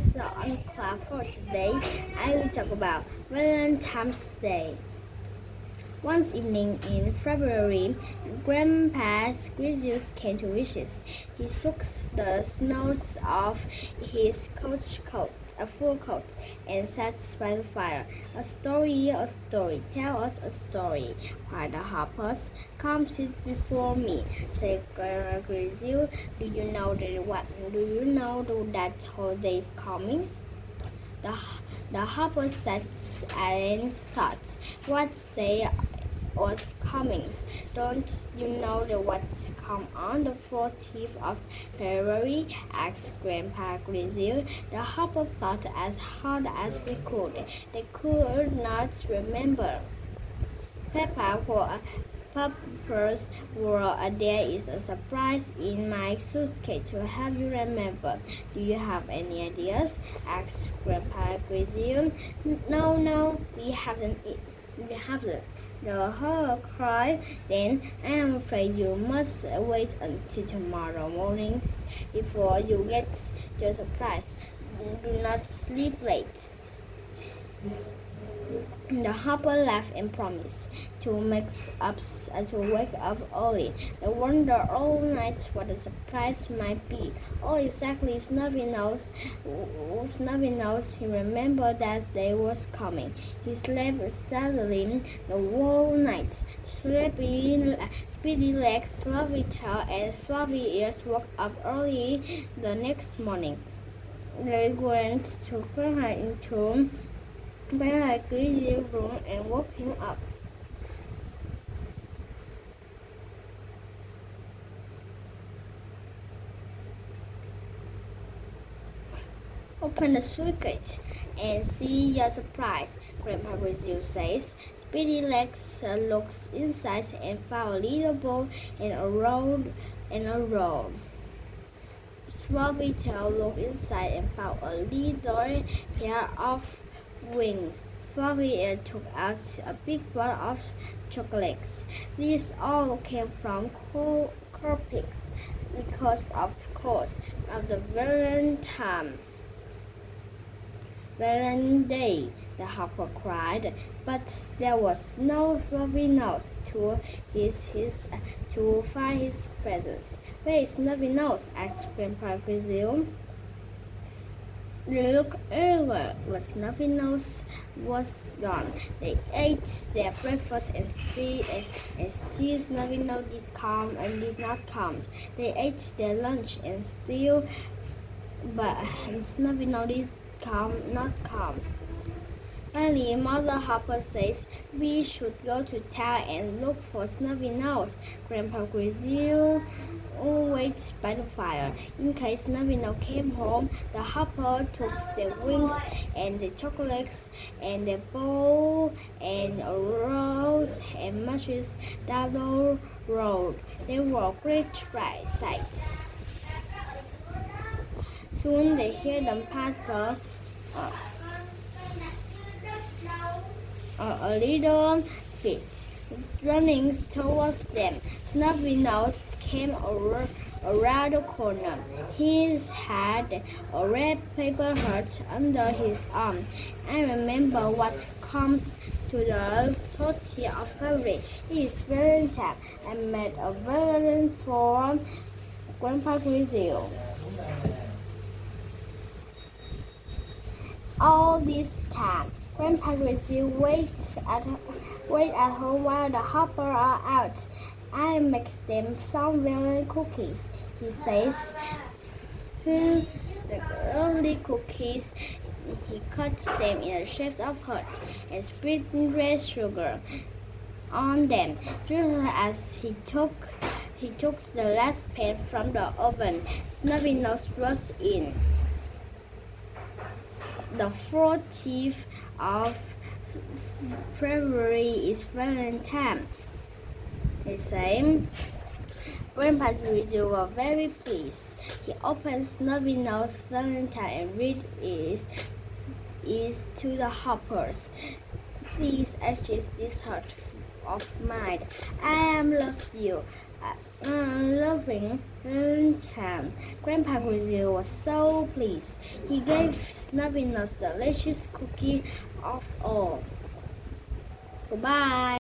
lesson on class for today. I will talk about Valentine's Day. One evening in February, Grandpa Squeezes came to visit. He shook the snows off his fur coat, and sat by the fire. A story, tell us a story. Cried the Hoppers. Come sit before me, said Grandpa Squeezes. Do you know that holiday is coming? The Hopper sat and thought, what day was coming? Don't you know what's come on the 14th of February? Asked Grandpa Grizzly. The Hopper thought as hard as they could. They could not remember. Peppers were there is a surprise in my suitcase to help you remember. Do you have any ideas? Asked Grandpa Grizzly. No, we haven't. The hawk cried. Then I am afraid you must wait until tomorrow morning before you get your surprise. Do not sleep late. The Hopper laughed and promised to wake up early. They wondered all night what the surprise might be. Oh, exactly, Snuffy Nose. He remembered that day was coming. He slept steadily the whole night. Speedy Legs, Fluffy Tail, and Fluffy Ears woke up early the next morning. They went to Grandpa Grizzly's room and woke him up. Open the suitcase and see your surprise, Grandpa Grizzly says. Speedy Legs looks inside and found a little ball and a roll. Fluffy Tail looked inside and found a little pair of wings. Fluffy Ear took out a big bar of chocolates. These all came from Corpix because, of course, of the Valentine Day, the Hopper cried. But there was no Fluffy Nose to find his presents. Where is Snuffy Nose? Asked Grandpa Grizzly. They looked everywhere, but Snuffy Nose was gone. They ate their breakfast and still Snuffy Nose did not come. They ate their lunch and still, but Snuffy Nose did not come. Finally, Mother Hopper says we should go to town and look for Snuffy Nose. Grandpa Grizzly waited by the fire. In case Snuffy Nose came home, the Hopper took the wings and the chocolates and the bowl and rolls and mushes down the road. They were great sights. Soon they heard them pass a little feet running towards them. Snuffy Nose came around the corner. He had a red paper heart under his arm. I remember what comes to the 30th of February. It is Valentine. I made a Valentine for Grandpa Grizzly. All this time, Grandpa Grizzly wait at home while the Hopper are out. I make them some Valentine cookies, he says. The early cookies, he cuts them in the shapes of hearts and spread red sugar on them. Just as he took the last pan from the oven, Snuffy Nose rushed in. The 14th of February is Valentine, he said. Grandpa Grizzly was very pleased. He opened Snuffy Nose Valentine and read it to the Hoppers. Please exchange this heart of mine. I love you. loving time. Grandpa Grizzly was so pleased. He gave Snuffy Nose the delicious cookie of all. Goodbye.